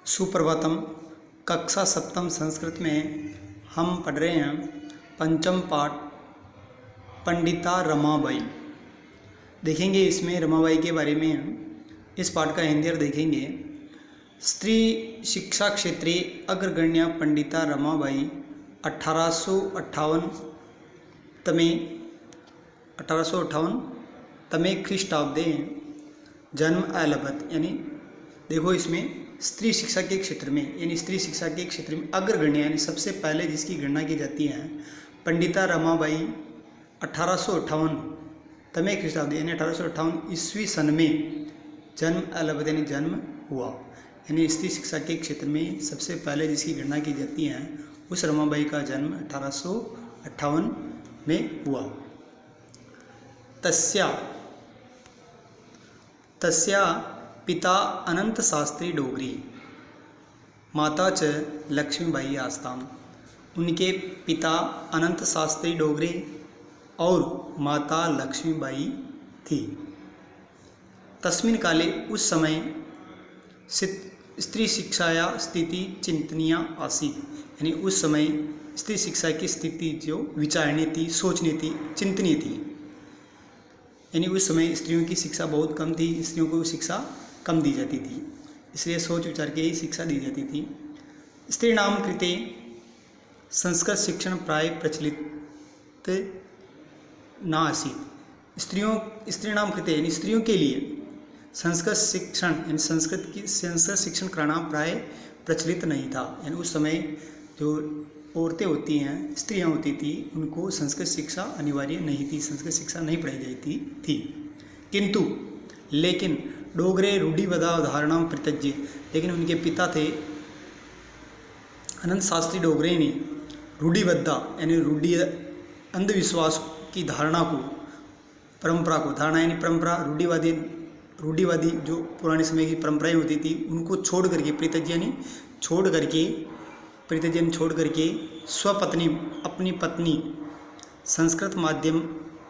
सुप्रभातम। कक्षा सप्तम संस्कृत में हम पढ़ रहे हैं पंचम पाठ पंडिता रमाबाई। देखेंगे इसमें रमाबाई के बारे में। इस पाठ का हिंदी अर्थ देखेंगे। स्त्री शिक्षा क्षेत्रे अग्रगण्या पंडिता रमाबाई 1858 तमे ख्रीष्टाब्दे जन्म अलभत। यानी देखो इसमें स्त्री शिक्षा के क्षेत्र में, यानी स्त्री शिक्षा के क्षेत्र में अग्रगण्य यानी सबसे पहले जिसकी गणना की जाती है पंडिता रमाबाई 1858 तमे ख्रीष्टाब्द यानी 1858 ईस्वी सन में जन्म अलभत यानी जन्म हुआ। यानी स्त्री शिक्षा के क्षेत्र में सबसे पहले जिसकी गणना की जाती है उस रमाबाई का जन्म 1858 में हुआ। तस्या पिता अनंत शास्त्री डोगरी, माता च लक्ष्मीबाई आस्ताम। उनके पिता अनंत शास्त्री डोगरे और माता लक्ष्मीबाई थी। तस्मिन् काले उस समय स्त्री शिक्षाया स्थिति चिंतनीय आसीत्। यानी उस समय स्त्री शिक्षा की स्थिति जो विचारनी थी, सोचनी थी, चिंतनीय थी। यानी उस समय स्त्रियों की शिक्षा बहुत कम थी, स्त्रियों को शिक्षा कम दी जाती थी, इसलिए सोच विचार के ही शिक्षा दी जाती थी। स्त्रीणाम कृते संस्कृत शिक्षण प्राय प्रचलित न आसीत्। स्त्रीणाम कृते यानी स्त्रियों के लिए संस्कृत शिक्षण यानी संस्कृत शिक्षण कराना प्राय प्रचलित नहीं था। यानी उस समय जो औरतें होती हैं, स्त्रियां होती थी, उनको संस्कृत शिक्षा अनिवार्य नहीं थी, संस्कृत शिक्षा नहीं पढ़ाई जाती थी। किंतु लेकिन डोगरे रूढ़िवदा धारणाम प्रत्यज्य, लेकिन उनके पिता थे अनंत शास्त्री डोगरे ने रूढ़िबद्धा यानी अंधविश्वास की धारणा को, परंपरा को, धारणा यानी परंपरा, रूढ़िवादी जो पुराने समय की परंपराएं होती थी उनको छोड़ करके, परित्यज्य छोड़ करके स्वपत्नी अपनी पत्नी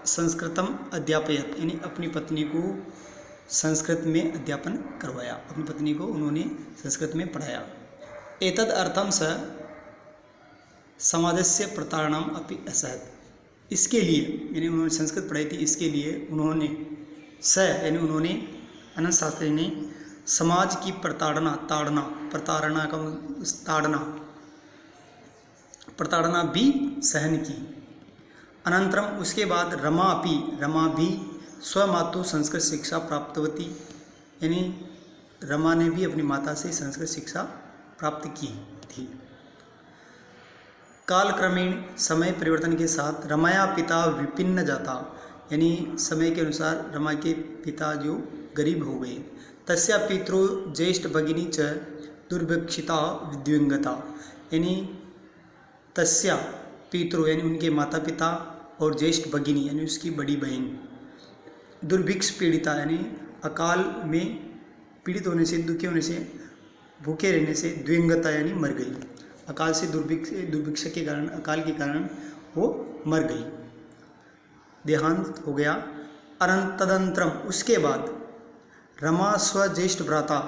संस्कृतम अध्यापयत, यानी अपनी पत्नी को संस्कृत में अध्यापन करवाया, अपनी पत्नी को उन्होंने संस्कृत में पढ़ाया। एतद अर्थम स समाजस्य प्रताड़नम अपि असहत। इसके लिए यानी उन्होंने संस्कृत पढ़ाई थी, इसके लिए उन्होंने अनंत शास्त्री ने समाज की प्रताड़ना भी सहन की। अनंतरम उसके बाद रमा भी स्वमातु संस्कृत शिक्षा प्राप्तवती, यानी रमा ने भी अपनी माता से संस्कृत शिक्षा प्राप्त की थी। कालक्रमेण समय परिवर्तन के साथ रमाया पिता विपिन्न जाता, यानी समय के अनुसार रमा के पिता जो गरीब हो गए। तस्या पितृ ज्येष्ठ भगिनी च दुर्भिक्षिता विद्विंगता, यानी तस्या पितृ यानी उनके माता पिता और ज्येष्ठ भगिनी यानी उसकी बड़ी बहन दुर्भिक्ष पीड़िता, यानी अकाल में पीड़ित होने से, दुखी होने से, भूखे रहने से, द्विंगता यानी मर गई। अकाल से दुर्भिक्ष के कारण, अकाल के कारण वो मर गई, देहांत हो गया। तदंतरम उसके बाद रमा स्वज्येष्ठ भ्राता,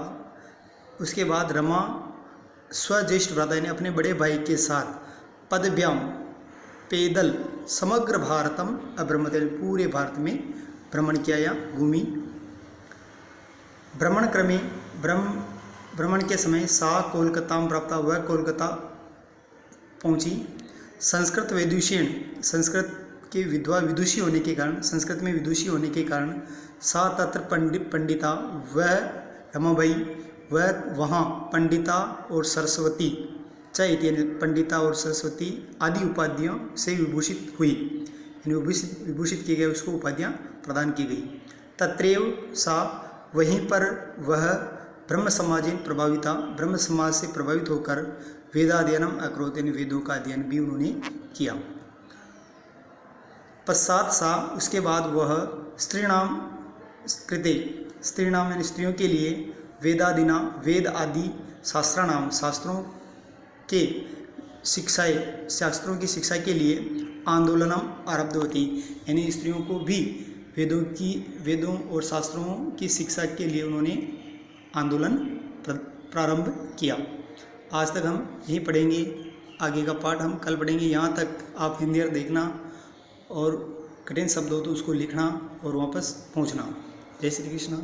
उसके बाद रमा स्वज्येष्ठ भ्राता यानी अपने बड़े भाई के साथ पदभ्याम पैदल समग्र भारतम अभ्रमत, पूरे भारत में भ्रमण किया या घूमी। भ्रमण के समय सा कोलकाता में प्राप्त, वह कोलकाता पहुंची। संस्कृत विदुषीण, संस्कृत के विदुषी होने के कारण, संस्कृत में विदुषी होने के कारण सा तत्र पंडिता, वह रमाबाई वह वहाँ पंडिता और सरस्वती चाहिए, पंडिता और सरस्वती आदि उपाधियों से विभूषित हुई, यानी विभूषित किए गए, उसको उपाधियाँ प्रदान की गई। तत्रैव सा वहीं पर वह ब्रह्म समाजेन प्रभाविता, ब्रह्म समाज से प्रभावित होकर वेदाध्ययनम अकरोत, यानी वेदों का अध्ययन भी उन्होंने किया। पश्चात सा उसके बाद वह स्त्रीणाम कृते, स्त्रीणाम यानी स्त्रियों के लिए वेदादिना, वेद आदि शास्त्राणाम, शास्त्रों की शिक्षा के लिए आंदोलनम आरब्ध होती, यानी स्त्रियों को भी वेदों और शास्त्रों की शिक्षा के लिए उन्होंने आंदोलन प्रारंभ किया। आज तक हम यहीं पढ़ेंगे, आगे का पाठ हम कल पढ़ेंगे। यहाँ तक आप हिंदी और देखना और कठिन शब्द हो तो उसको लिखना और वापस पहुँचना। जय श्री कृष्ण।